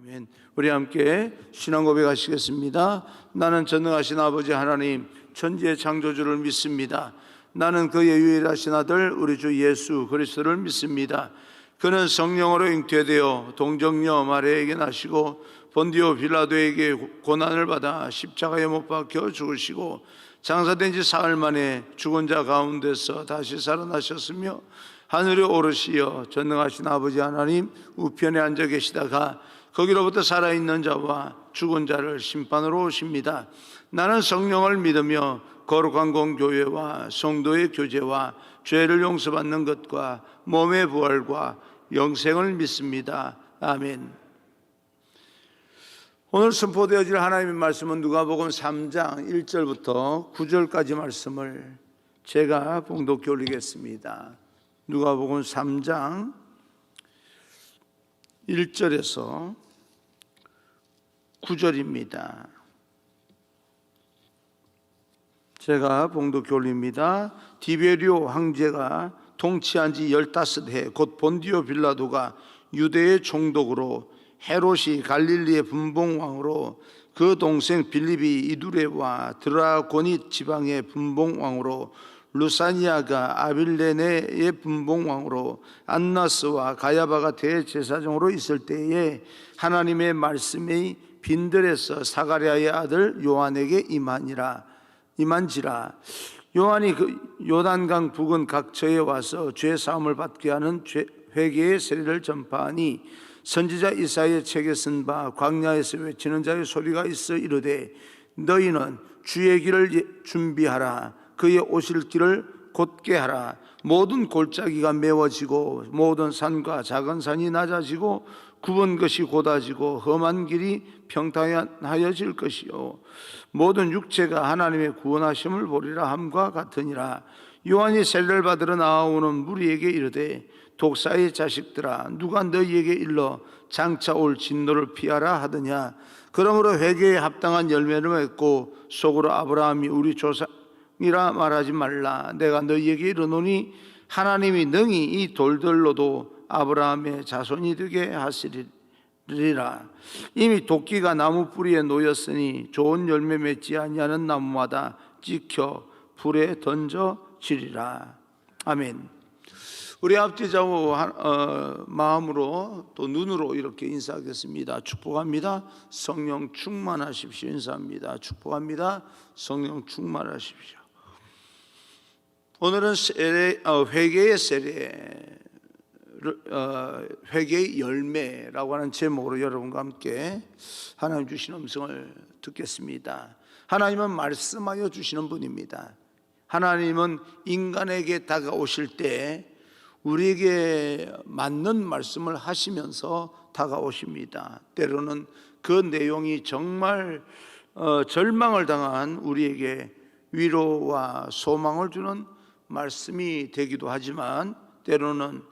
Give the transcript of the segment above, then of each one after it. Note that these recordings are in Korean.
아멘. 우리 함께 신앙 고백하시겠습니다. 나는 전능하신 아버지 하나님 천지의 창조주를 믿습니다. 나는 그의 유일하신 아들 우리 주 예수 그리스도를 믿습니다. 그는 성령으로 잉태되어 동정녀 마리아에게 나시고 본디오 빌라도에게 고난을 받아 십자가에 못 박혀 죽으시고 장사된 지 사흘 만에 죽은 자 가운데서 다시 살아나셨으며 하늘에 오르시어 전능하신 아버지 하나님 우편에 앉아 계시다가 거기로부터 살아있는 자와 죽은 자를 심판으로 오십니다. 나는 성령을 믿으며 거룩한 공교회와 성도의 교제와 죄를 용서받는 것과 몸의 부활과 영생을 믿습니다. 아멘. 오늘 선포되어질 하나님의 말씀은 누가복음 3장 1절부터 9절까지 말씀을 제가 봉독해 올리겠습니다. 누가복음 3장 1절에서 9절입니다. 제가 봉독해 올립니다. 디베리오 황제가 통치한 지 15해 곧 본디오 빌라도가 유대의 총독으로 헤롯이 갈릴리의 분봉왕으로 그 동생 빌립이 이두레와 드라고니 지방의 분봉왕으로 루사니아가 아빌레네의 분봉왕으로 안나스와 가야바가 대제사장으로 있을 때에 하나님의 말씀이 빈들에서 사가랴의 아들 요한에게 임한지라. 요한이 그 요단강 부근 각처에 와서 죄 사함을 받게 하는 회개의 세례를 전파하니 선지자 이사야의 책에 쓴 바 광야에서 외치는 자의 소리가 있어 이르되 너희는 주의 길을 준비하라. 그의 오실 길을 곧게 하라. 모든 골짜기가 메워지고 모든 산과 작은 산이 낮아지고 굽은 것이 곧아지고 험한 길이 평탄하여질 것이요 모든 육체가 하나님의 구원하심을 보리라 함과 같으니라. 요한이 세례를 받으러 나아오는 무리에게 이르되 독사의 자식들아 누가 너희에게 일러 장차 올 진노를 피하라 하더냐. 그러므로 회개에 합당한 열매를 맺고 속으로 아브라함이 우리 조상이라 말하지 말라. 내가 너희에게 이르노니 하나님이 능히 이 돌들로도 아브라함의 자손이 되게 하시리라. 이미 도끼가 나무 뿌리에 놓였으니 좋은 열매 맺지 아니하는 나무마다 찍혀 불에 던져지리라. 아멘. 우리 앞뒤 좌우 마음으로 또 눈으로 이렇게 인사하겠습니다. 축복합니다. 성령 충만하십시오. 인사합니다. 축복합니다. 성령 충만하십시오. 오늘은 회개의 세례, 회개의 열매라고 하는 제목으로 여러분과 함께 하나님 주신 음성을 듣겠습니다. 하나님은 말씀하여 주시는 분입니다. 하나님은 인간에게 다가오실 때 우리에게 맞는 말씀을 하시면서 다가오십니다. 때로는 그 내용이 정말 절망을 당한 우리에게 위로와 소망을 주는 말씀이 되기도 하지만 때로는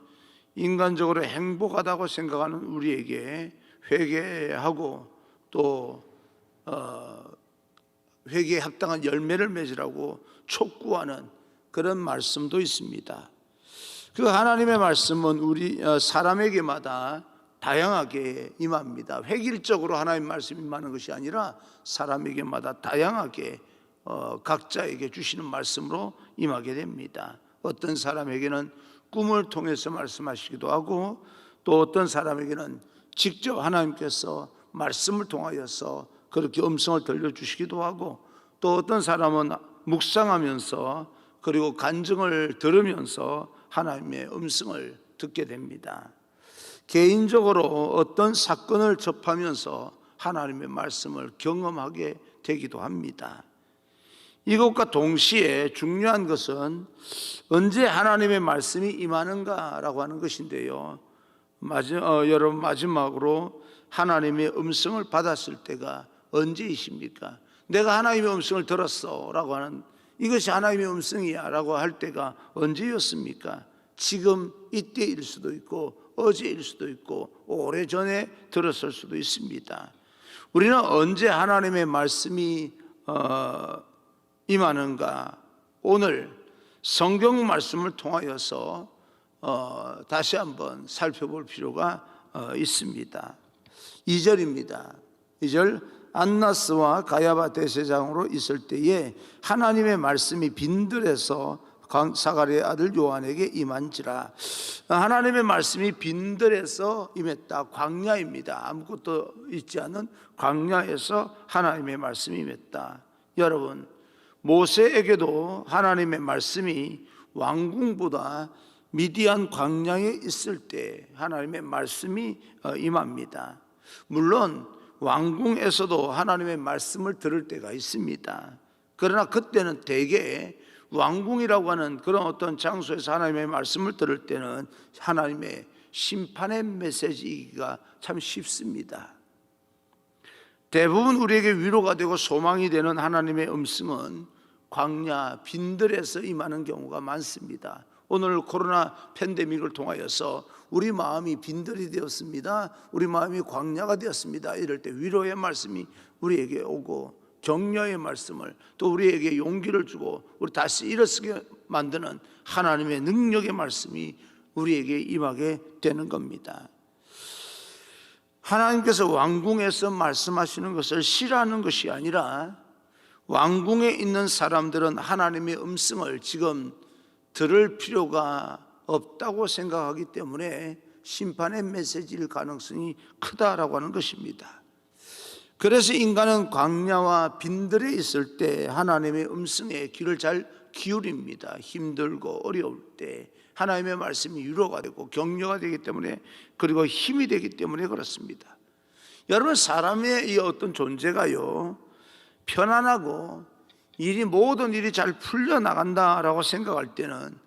인간적으로 행복하다고 생각하는 우리에게 회개하고 또 회개에 합당한 열매를 맺으라고 촉구하는 그런 말씀도 있습니다. 그 하나님의 말씀은 우리 사람에게마다 다양하게 임합니다. 획일적으로 하나님의 말씀이 임하는 것이 아니라 사람에게마다 다양하게 각자에게 주시는 말씀으로 임하게 됩니다. 어떤 사람에게는 꿈을 통해서 말씀하시기도 하고 또 어떤 사람에게는 직접 하나님께서 말씀을 통하여서 그렇게 음성을 들려주시기도 하고 또 어떤 사람은 묵상하면서 그리고 간증을 들으면서 하나님의 음성을 듣게 됩니다. 개인적으로 어떤 사건을 접하면서 하나님의 말씀을 경험하게 되기도 합니다. 이것과 동시에 중요한 것은 언제 하나님의 말씀이 임하는가라고 하는 것인데요. 여러분 마지막으로 하나님의 음성을 받았을 때가 언제이십니까? 내가 하나님의 음성을 들었어 라고 하는 이것이 하나님의 음성이야 라고 할 때가 언제였습니까? 지금 이때일 수도 있고 어제일 수도 있고 오래전에 들었을 수도 있습니다. 우리는 언제 하나님의 말씀이 임하는가? 오늘 성경 말씀을 통하여서 다시 한번 살펴볼 필요가 있습니다. 2절입니다. 2절 안나스와 가야바 대제사장으로 있을 때에 하나님의 말씀이 빈들에서 사가랴의 아들 요한에게 임한지라. 하나님의 말씀이 빈들에서 임했다. 광야입니다. 아무것도 있지 않은 광야에서 하나님의 말씀이 임했다. 여러분, 모세에게도 하나님의 말씀이 왕궁보다 미디안 광야에 있을 때 하나님의 말씀이 임합니다. 물론 왕궁에서도 하나님의 말씀을 들을 때가 있습니다. 그러나 그때는 대개 왕궁이라고 하는 그런 어떤 장소에서 하나님의 말씀을 들을 때는 하나님의 심판의 메시지가 참 쉽습니다. 대부분 우리에게 위로가 되고 소망이 되는 하나님의 음성은 광야 빈들에서 임하는 경우가 많습니다. 오늘 코로나 팬데믹을 통하여서 우리 마음이 빈들이 되었습니다, 우리 마음이 광야가 되었습니다, 이럴 때 위로의 말씀이 우리에게 오고 격려의 말씀을 또 우리에게 용기를 주고 우리 다시 일어서게 만드는 하나님의 능력의 말씀이 우리에게 임하게 되는 겁니다. 하나님께서 왕궁에서 말씀하시는 것을 싫어하는 것이 아니라 왕궁에 있는 사람들은 하나님의 음성을 지금 들을 필요가 없다고 생각하기 때문에 심판의 메시지일 가능성이 크다라고 하는 것입니다. 그래서 인간은 광야와 빈들에 있을 때 하나님의 음성에 귀를 잘 기울입니다. 힘들고 어려울 때 하나님의 말씀이 위로가 되고 격려가 되기 때문에, 그리고 힘이 되기 때문에 그렇습니다. 여러분, 사람의 이 어떤 존재가요, 편안하고 모든 일이 잘 풀려나간다라고 생각할 때는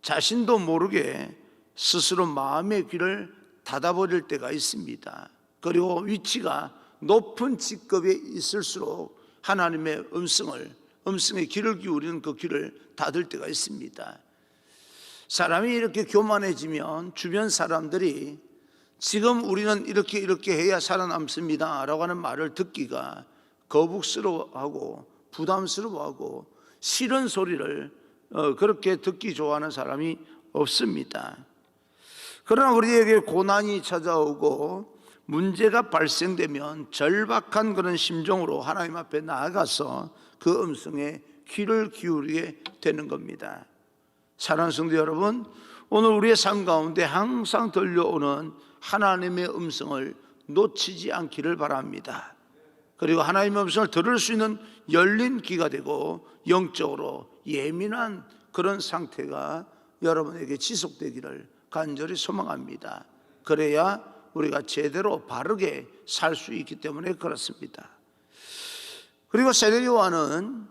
자신도 모르게 스스로 마음의 귀를 닫아버릴 때가 있습니다. 그리고 위치가 높은 직급에 있을수록 하나님의 음성에 귀를 기울이는 그 귀를 닫을 때가 있습니다. 사람이 이렇게 교만해지면 주변 사람들이 지금 우리는 이렇게 해야 살아남습니다 라고 하는 말을 듣기가 거북스러워하고 부담스러워하고 싫은 소리를 그렇게 듣기 좋아하는 사람이 없습니다. 그러나 우리에게 고난이 찾아오고 문제가 발생되면 절박한 그런 심정으로 하나님 앞에 나아가서 그 음성에 귀를 기울이게 되는 겁니다. 사랑하는 성도 여러분, 오늘 우리의 삶 가운데 항상 들려오는 하나님의 음성을 놓치지 않기를 바랍니다. 그리고 하나님의 음성을 들을 수 있는 열린 귀가 되고 영적으로 예민한 그런 상태가 여러분에게 지속되기를 간절히 소망합니다. 그래야 우리가 제대로 바르게 살 수 있기 때문에 그렇습니다. 그리고 세례 요한은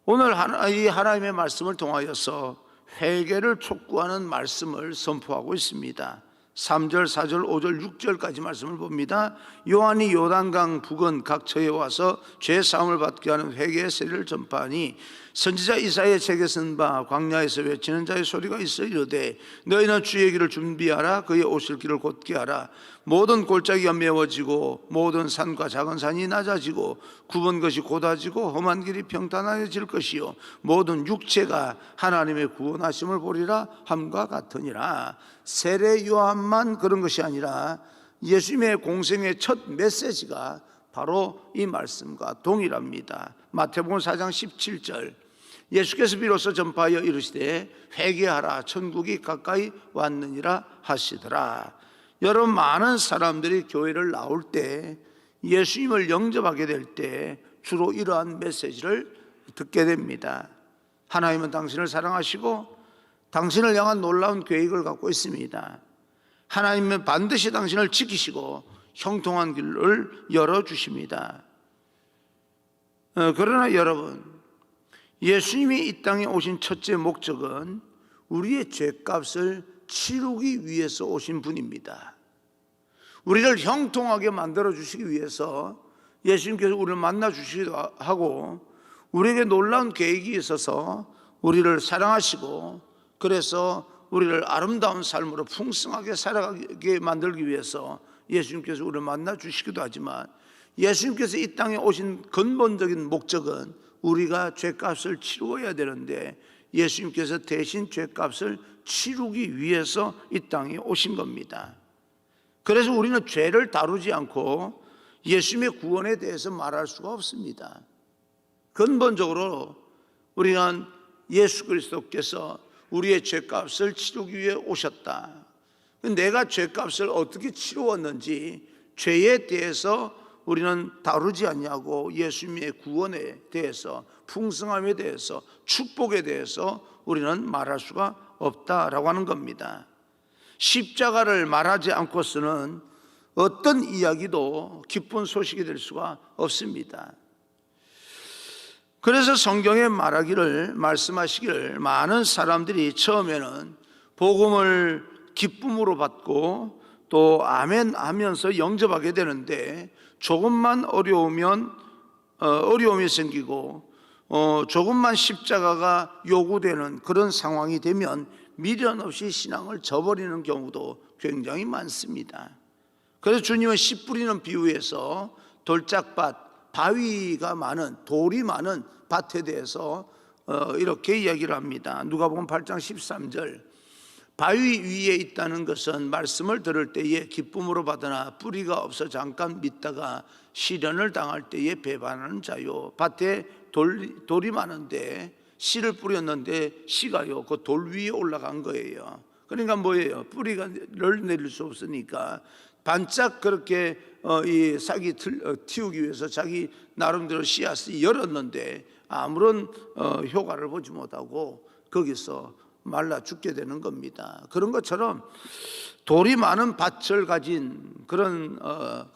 오늘 이 하나님의 말씀을 통하여서 회개를 촉구하는 말씀을 선포하고 있습니다. 3절, 4절, 5절, 6절까지 말씀을 봅니다. 요한이 요단강 부근 각 처에 와서 죄 사함을 받게 하는 회개의 세례를 전파하니 선지자 이사야의 책에 쓴 바 광야에서 외치는 자의 소리가 있어 이르되 너희는 주의 길을 준비하라, 그의 오실 길을 곧게 하라. 모든 골짜기가 메워지고 모든 산과 작은 산이 낮아지고 굽은 것이 곧아지고 험한 길이 평탄해질 것이요 모든 육체가 하나님의 구원하심을 보리라 함과 같으니라. 세례 요한만 그런 것이 아니라 예수님의 공생의 첫 메시지가 바로 이 말씀과 동일합니다. 마태복음 4장 17절, 예수께서 비로소 전파하여 이르시되 회개하라, 천국이 가까이 왔느니라 하시더라. 여러분, 많은 사람들이 교회를 나올 때, 예수님을 영접하게 될 때 주로 이러한 메시지를 듣게 됩니다. 하나님은 당신을 사랑하시고 당신을 향한 놀라운 계획을 갖고 있습니다. 하나님은 반드시 당신을 지키시고 형통한 길을 열어주십니다. 그러나 여러분, 예수님이 이 땅에 오신 첫째 목적은 우리의 죄값을 치르기 위해서 오신 분입니다. 우리를 형통하게 만들어 주시기 위해서 예수님께서 우리를 만나 주시기도 하고, 우리에게 놀라운 계획이 있어서 우리를 사랑하시고, 그래서 우리를 아름다운 삶으로 풍성하게 살아가게 만들기 위해서 예수님께서 우리를 만나 주시기도 하지만, 예수님께서 이 땅에 오신 근본적인 목적은 우리가 죄값을 치루어야 되는데, 예수님께서 대신 죄값을 치르기 위해서 이 땅에 오신 겁니다. 그래서 우리는 죄를 다루지 않고 예수님의 구원에 대해서 말할 수가 없습니다. 근본적으로 우리는 예수 그리스도께서 우리의 죄값을 치르기 위해 오셨다. 내가 죄값을 어떻게 치루었는지 죄에 대해서 우리는 다루지 않냐고 예수님의 구원에 대해서, 풍성함에 대해서, 축복에 대해서 우리는 말할 수가 없다라고 하는 겁니다. 십자가를 말하지 않고서는 어떤 이야기도 기쁜 소식이 될 수가 없습니다. 그래서 성경에 말씀하시기를 많은 사람들이 처음에는 복음을 기쁨으로 받고 또 아멘 하면서 영접하게 되는데, 조금만 어려움이 생기고 조금만 십자가가 요구되는 그런 상황이 되면 미련 없이 신앙을 저버리는 경우도 굉장히 많습니다. 그래서 주님은 씨 뿌리는 비유에서 돌짝밭, 바위가 많은, 돌이 많은 밭에 대해서 이렇게 이야기를 합니다. 누가복음 8장 13절, 바위 위에 있다는 것은 말씀을 들을 때에 기쁨으로 받으나 뿌리가 없어 잠깐 믿다가 시련을 당할 때에 배반하는 자요. 밭에 돌이 많은데 씨를 뿌렸는데 씨가요 그 돌 위에 올라간 거예요. 그러니까 뭐예요? 뿌리를 내릴 수 없으니까 반짝 그렇게 이 싹이 틔우기 위해서 자기 나름대로 씨앗이 열었는데 아무런 효과를 보지 못하고 거기서 말라 죽게 되는 겁니다. 그런 것처럼 돌이 많은 밭을 가진 그런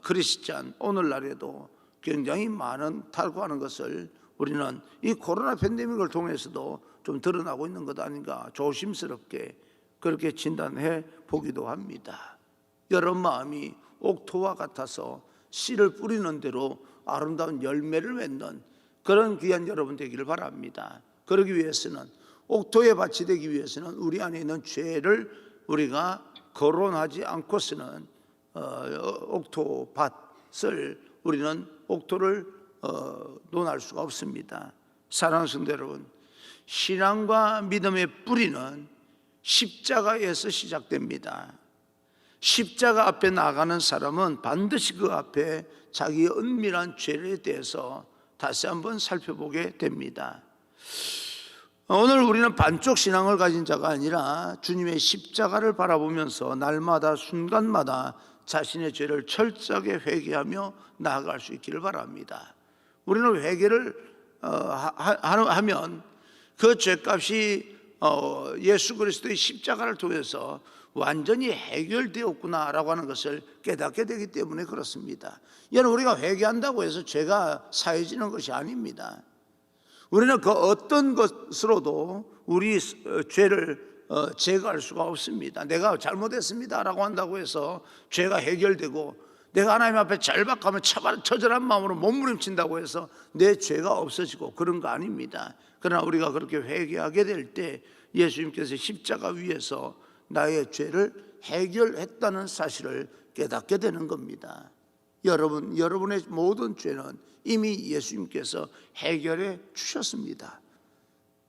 크리스찬, 오늘날에도 굉장히 많은 탈구하는 것을 우리는 이 코로나 팬데믹을 통해서도 좀 드러나고 있는 것 아닌가 조심스럽게 그렇게 진단해 보기도 합니다. 여러분 마음이 옥토와 같아서 씨를 뿌리는 대로 아름다운 열매를 맺는 그런 귀한 여러분 되기를 바랍니다. 그러기 위해서는, 옥토의 밭이 되기 위해서는 우리 안에 있는 죄를 우리가 거론하지 않고서는 옥토 밭을 우리는 옥토를 논할 수가 없습니다. 사랑하는 성도 여러분, 신앙과 믿음의 뿌리는 십자가에서 시작됩니다. 십자가 앞에 나가는 사람은 반드시 그 앞에 자기의 은밀한 죄에 대해서 다시 한번 살펴보게 됩니다. 오늘 우리는 반쪽 신앙을 가진 자가 아니라 주님의 십자가를 바라보면서 날마다 순간마다 자신의 죄를 철저하게 회개하며 나아갈 수 있기를 바랍니다. 우리는 회개를 하면 그 죄값이 예수 그리스도의 십자가를 통해서 완전히 해결되었구나라고 하는 것을 깨닫게 되기 때문에 그렇습니다. 여러분, 우리가 회개한다고 해서 죄가 사해지는 것이 아닙니다. 우리는 그 어떤 것으로도 우리 죄를 제거할 수가 없습니다. 내가 잘못했습니다라고 한다고 해서 죄가 해결되고, 내가 하나님 앞에 절박하면 처절한 마음으로 몸부림친다고 해서 내 죄가 없어지고 그런 거 아닙니다. 그러나 우리가 그렇게 회개하게 될 때 예수님께서 십자가 위에서 나의 죄를 해결했다는 사실을 깨닫게 되는 겁니다. 여러분의 모든 죄는 이미 예수님께서 해결해 주셨습니다.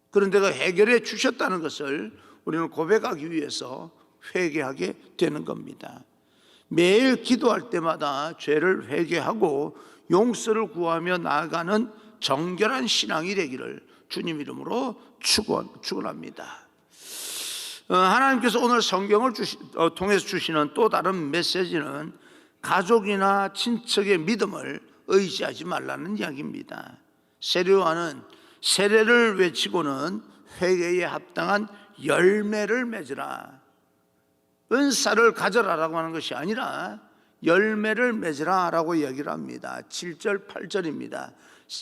그런데 그 해결해 주셨다는 것을 우리는 고백하기 위해서 회개하게 되는 겁니다. 매일 기도할 때마다 죄를 회개하고 용서를 구하며 나아가는 정결한 신앙이 되기를 주님 이름으로 축원합니다. 하나님께서 오늘 성경을 통해서 주시는 또 다른 메시지는 가족이나 친척의 믿음을 의지하지 말라는 이야기입니다. 세례요한은 세례를 외치고는 회개에 합당한 열매를 맺으라, 은사를 가져라라고 하는 것이 아니라 열매를 맺으라라고 이야기를 합니다. 7절 8절입니다.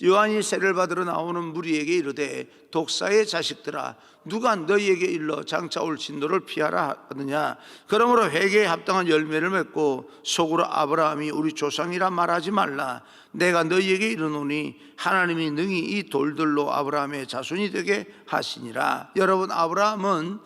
요한이 세례를 받으러 나오는 무리에게 이르되 독사의 자식들아, 누가 너희에게 일러 장차 올 진노를 피하라 하느냐? 그러므로 회개에 합당한 열매를 맺고 속으로 아브라함이 우리 조상이라 말하지 말라. 내가 너희에게 이르노니 하나님이 능히 이 돌들로 아브라함의 자손이 되게 하시니라. 여러분, 아브라함은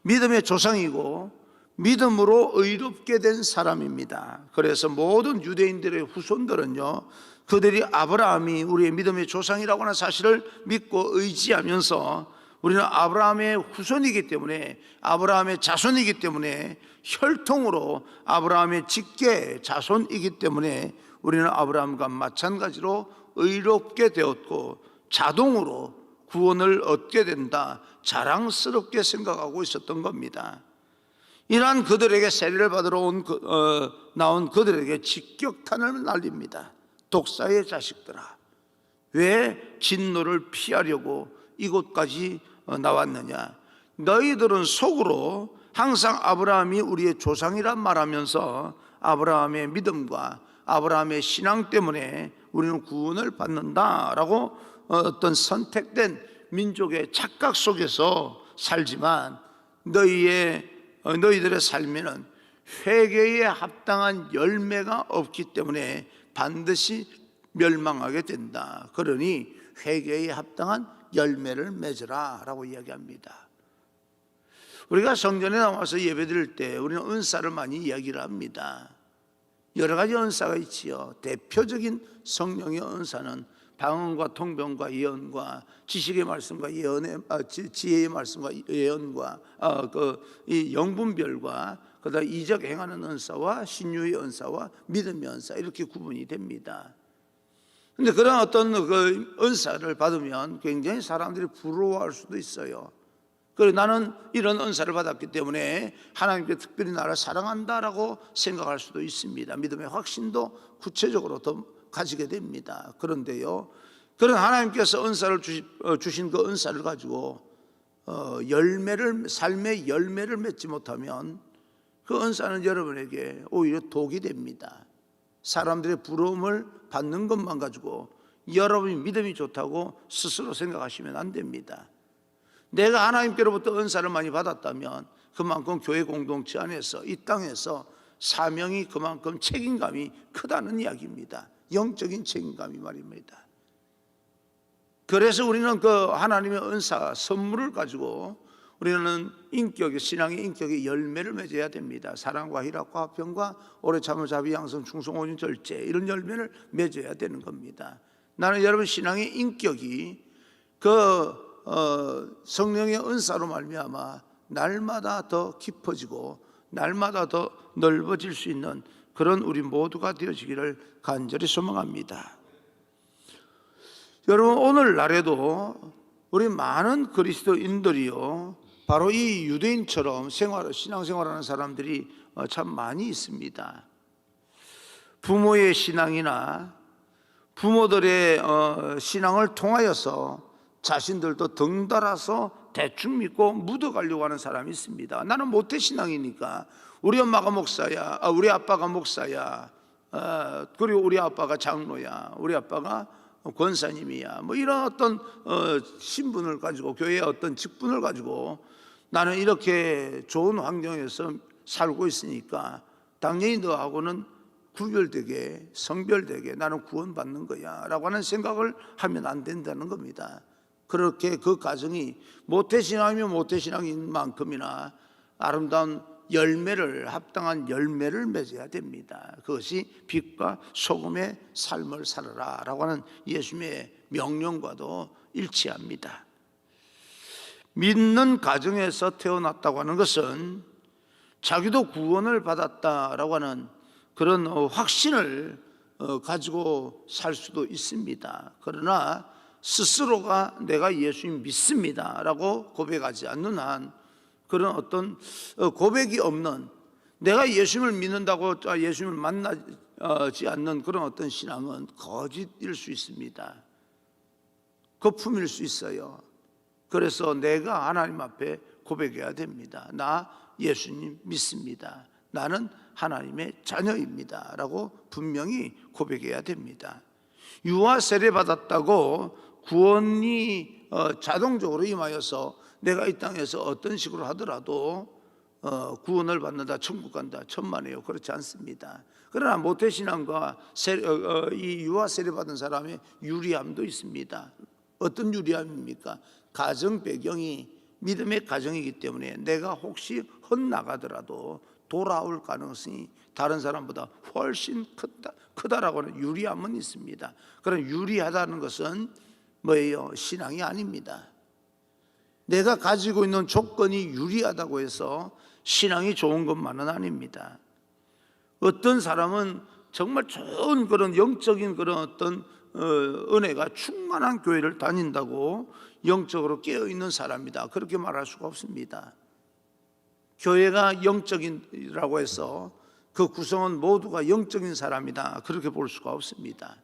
믿음의 조상이고 믿음으로 의롭게 된 사람입니다. 그래서 모든 유대인들의 후손들은요, 그들이 아브라함이 우리의 믿음의 조상이라고 하는 사실을 믿고 의지하면서 우리는 아브라함의 후손이기 때문에, 아브라함의 자손이기 때문에, 혈통으로 아브라함의 직계 자손이기 때문에 우리는 아브라함과 마찬가지로 의롭게 되었고 자동으로 구원을 얻게 된다, 자랑스럽게 생각하고 있었던 겁니다. 이러한 그들에게 세례를 받으러 나온 그들에게 직격탄을 날립니다. 독사의 자식들아, 왜 진노를 피하려고 이곳까지 나왔느냐? 너희들은 속으로 항상 아브라함이 우리의 조상이란 말하면서 아브라함의 믿음과 아브라함의 신앙 때문에 우리는 구원을 받는다라고 어떤 선택된 민족의 착각 속에서 살지만, 너희들의 삶에는 회개에 합당한 열매가 없기 때문에 반드시 멸망하게 된다. 그러니 회개에 합당한 열매를 맺으라 라고 이야기합니다. 우리가 성전에 나와서 예배드릴 때 우리는 은사를 많이 이야기를 합니다. 여러 가지 은사가 있지요. 대표적인 성령의 은사는 방언과 통변과 예언과 지식의 말씀과 지혜의 말씀과 예언과 이 영분별과 그다음 이적 행하는 은사와 신유의 은사와 믿음의 은사, 이렇게 구분이 됩니다. 그런데 그런 어떤 그 은사를 받으면 굉장히 사람들이 부러워할 수도 있어요. 그래서 나는 이런 은사를 받았기 때문에 하나님께 특별히 나를 사랑한다라고 생각할 수도 있습니다. 믿음의 확신도 구체적으로 더 가지게 됩니다. 그런데요, 그런 하나님께서 은사를 주신 그 은사를 가지고 삶의 열매를 맺지 못하면 그 은사는 여러분에게 오히려 독이 됩니다. 사람들의 부러움을 받는 것만 가지고 여러분이 믿음이 좋다고 스스로 생각하시면 안 됩니다. 내가 하나님께로부터 은사를 많이 받았다면 그만큼 교회 공동체 안에서, 이 땅에서 사명이 그만큼 책임감이 크다는 이야기입니다. 영적인 책임감이 말입니다. 그래서 우리는 그 하나님의 은사, 선물을 가지고 우리는 신앙의 인격의 열매를 맺어야 됩니다. 사랑과 희락과 화평과 오래 참을 자비 양성 충성 온유 절제, 이런 열매를 맺어야 되는 겁니다. 나는 여러분 신앙의 인격이 성령의 은사로 말미암아 날마다 더 깊어지고 날마다 더 넓어질 수 있는 그런 우리 모두가 되어지기를 간절히 소망합니다. 여러분, 오늘날에도 우리 많은 그리스도인들이요, 바로 이 유대인처럼 신앙생활하는 사람들이 참 많이 있습니다. 부모의 신앙이나 부모들의 신앙을 통하여서 자신들도 덩달아서 대충 믿고 묻어가려고 하는 사람이 있습니다. 나는 모태신앙이니까 우리 엄마가 목사야, 우리 아빠가 목사야, 그리고 우리 아빠가 장로야, 우리 아빠가 권사님이야, 뭐 이런 어떤 신분을 가지고, 교회의 어떤 직분을 가지고 나는 이렇게 좋은 환경에서 살고 있으니까 당연히 너하고는 구별되게, 성별되게 나는 구원받는 거야 라고 하는 생각을 하면 안 된다는 겁니다. 그렇게 그 가정이 모태신앙이면 모태신앙인 만큼이나 아름다운 합당한 열매를 맺어야 됩니다. 그것이 빛과 소금의 삶을 살아라 라고 하는 예수님의 명령과도 일치합니다. 믿는 가정에서 태어났다고 하는 것은 자기도 구원을 받았다라고 하는 그런 확신을 가지고 살 수도 있습니다. 그러나 스스로가 내가 예수님 믿습니다 라고 고백하지 않는 한, 그런 어떤 고백이 없는, 내가 예수님을 믿는다고 예수님을 만나지 않는 그런 어떤 신앙은 거짓일 수 있습니다. 거품일 수 있어요. 그래서 내가 하나님 앞에 고백해야 됩니다. 나 예수님 믿습니다. 나는 하나님의 자녀입니다 라고 분명히 고백해야 됩니다. 유아 세례 받았다고 구원이 자동적으로 임하여서 내가 이 땅에서 어떤 식으로 하더라도 구원을 받는다, 천국 간다, 천만에요. 그렇지 않습니다. 그러나 모태신앙과 이 유아 세례 받은 사람의 유리함도 있습니다. 어떤 유리함입니까? 가정 배경이 믿음의 가정이기 때문에 내가 혹시 헛나가더라도 돌아올 가능성이 다른 사람보다 훨씬 크다라고 하는 유리함은 있습니다. 그런 유리하다는 것은 뭐예요? 신앙이 아닙니다. 내가 가지고 있는 조건이 유리하다고 해서 신앙이 좋은 것만은 아닙니다. 어떤 사람은 정말 좋은 그런 영적인 그런 어떤 은혜가 충만한 교회를 다닌다고 영적으로 깨어있는 사람이다, 그렇게 말할 수가 없습니다. 교회가 영적이라고 해서 그 구성원 모두가 영적인 사람이다, 그렇게 볼 수가 없습니다.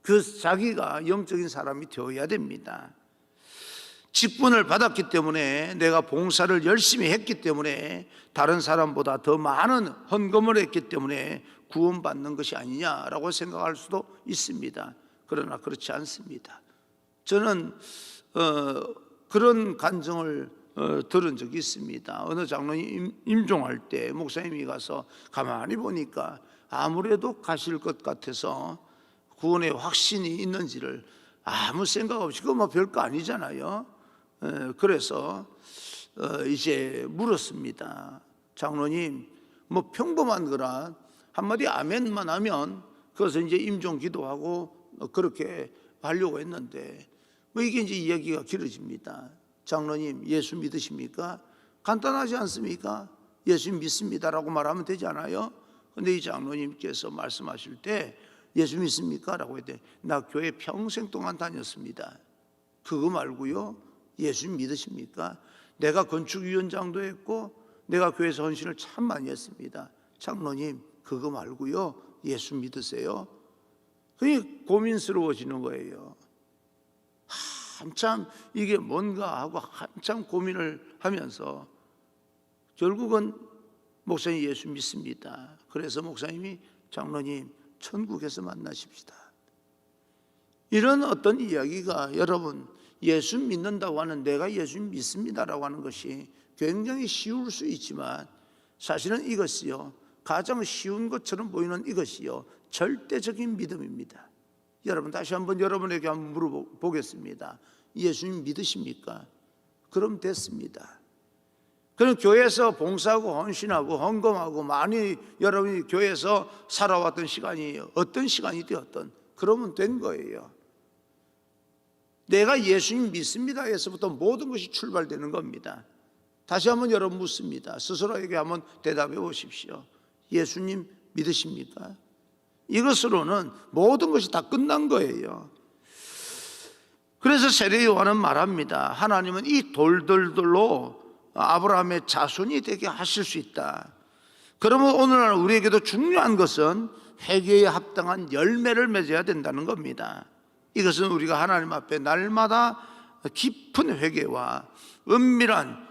그 자기가 영적인 사람이 되어야 됩니다. 직분을 받았기 때문에, 내가 봉사를 열심히 했기 때문에, 다른 사람보다 더 많은 헌금을 했기 때문에 구원받는 것이 아니냐라고 생각할 수도 있습니다. 그러나 그렇지 않습니다. 저는 그런 간증을 들은 적이 있습니다. 어느 장로님 임종할 때 목사님이 가서 가만히 보니까 아무래도 가실 것 같아서 구원의 확신이 있는지를 아무 생각 없이, 그거 뭐 별거 아니잖아요. 그래서 이제 물었습니다. 장로님, 뭐 평범한 거라 한마디 아멘만 하면 그것을 이제 임종 기도하고 그렇게 하려고 했는데, 뭐 이게 이제 이야기가 길어집니다. 장로님, 예수 믿으십니까? 간단하지 않습니까? 예수 믿습니다라고 말하면 되잖아요. 근데 이 장로님께서 말씀하실 때 예수 믿습니까? 라고 했더니, 나 교회 평생 동안 다녔습니다. 그거 말고요, 예수 믿으십니까? 내가 건축위원장도 했고 내가 교회에서 헌신을 참 많이 했습니다. 장로님, 그거 말고요, 예수 믿으세요? 그게 고민스러워지는 거예요. 한참 이게 뭔가 하고 한참 고민을 하면서 결국은 목사님 예수 믿습니다. 그래서 목사님이, 장로님 천국에서 만나십시다. 이런 어떤 이야기가, 여러분, 예수 믿는다고 하는, 내가 예수 믿습니다라고 하는 것이 굉장히 쉬울 수 있지만 사실은 이것이요, 가장 쉬운 것처럼 보이는 이것이요, 절대적인 믿음입니다. 여러분, 다시 한번 여러분에게 한번 물어보겠습니다. 예수님 믿으십니까? 그럼 됐습니다. 그럼 교회에서 봉사하고 헌신하고 헌금하고 많이 여러분이 교회에서 살아왔던 시간이 어떤 시간이 되었던, 그러면 된 거예요. 내가 예수님 믿습니다에서부터 모든 것이 출발되는 겁니다. 다시 한번 여러분 묻습니다. 스스로에게 한번 대답해 보십시오. 예수님 믿으십니까? 이것으로는 모든 것이 다 끝난 거예요. 그래서 세례 요한은 말합니다. 하나님은 이 돌들로 아브라함의 자손이 되게 하실 수 있다. 그러면 오늘날 우리에게도 중요한 것은 회개에 합당한 열매를 맺어야 된다는 겁니다. 이것은 우리가 하나님 앞에 날마다 깊은 회개와 은밀한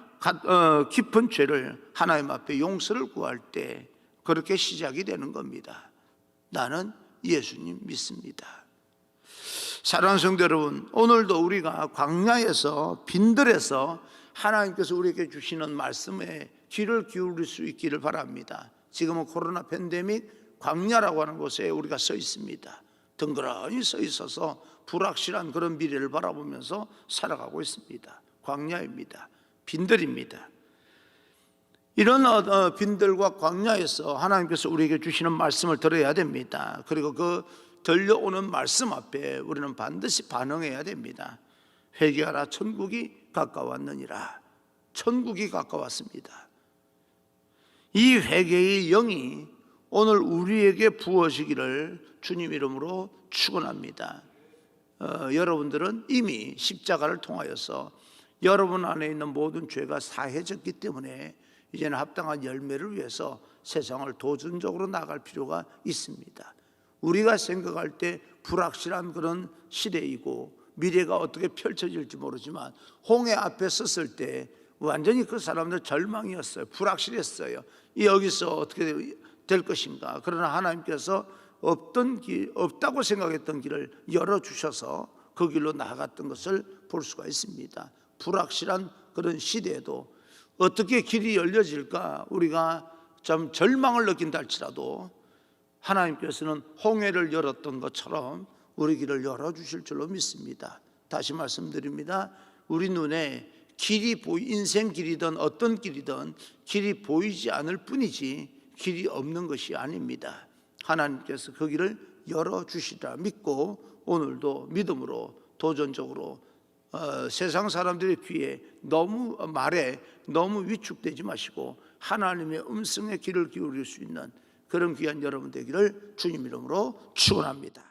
깊은 죄를 하나님 앞에 용서를 구할 때 그렇게 시작이 되는 겁니다. 나는 예수님 믿습니다. 사랑하는 성도 여러분, 오늘도 우리가 광야에서 빈들에서 하나님께서 우리에게 주시는 말씀에 귀를 기울일 수 있기를 바랍니다. 지금은 코로나 팬데믹 광야라고 하는 곳에 우리가 서 있습니다. 덩그러니 서 있어서 불확실한 그런 미래를 바라보면서 살아가고 있습니다. 광야입니다. 빈들입니다. 이런 빈들과 광야에서 하나님께서 우리에게 주시는 말씀을 들어야 됩니다. 그리고 그 들려오는 말씀 앞에 우리는 반드시 반응해야 됩니다. 회개하라, 천국이 가까웠느니라. 천국이 가까웠습니다. 이 회개의 영이 오늘 우리에게 부어지기를 주님 이름으로 축원합니다. 여러분들은 이미 십자가를 통하여서 여러분 안에 있는 모든 죄가 사해졌기 때문에 이제는 합당한 열매를 위해서 세상을 도전적으로 나갈 필요가 있습니다. 우리가 생각할 때 불확실한 그런 시대이고 미래가 어떻게 펼쳐질지 모르지만 홍해 앞에 섰을 때 완전히 그 사람들 절망이었어요. 불확실했어요. 여기서 어떻게 될 것인가. 그러나 하나님께서 없다고 생각했던 길을 열어주셔서 그 길로 나아갔던 것을 볼 수가 있습니다. 불확실한 그런 시대에도 어떻게 길이 열려질까 우리가 좀 절망을 느낀다 할지라도 하나님께서는 홍해를 열었던 것처럼 우리 길을 열어주실 줄로 믿습니다. 다시 말씀드립니다. 우리 눈에 길이 인생 길이든 어떤 길이든 길이 보이지 않을 뿐이지 길이 없는 것이 아닙니다. 하나님께서 그 길을 열어주시라 믿고 오늘도 믿음으로 도전적으로 세상 사람들의 귀에 너무 말에 너무 위축되지 마시고 하나님의 음성에 귀를 기울일 수 있는 그런 귀한 여러분 되기를 주님 이름으로 축원합니다.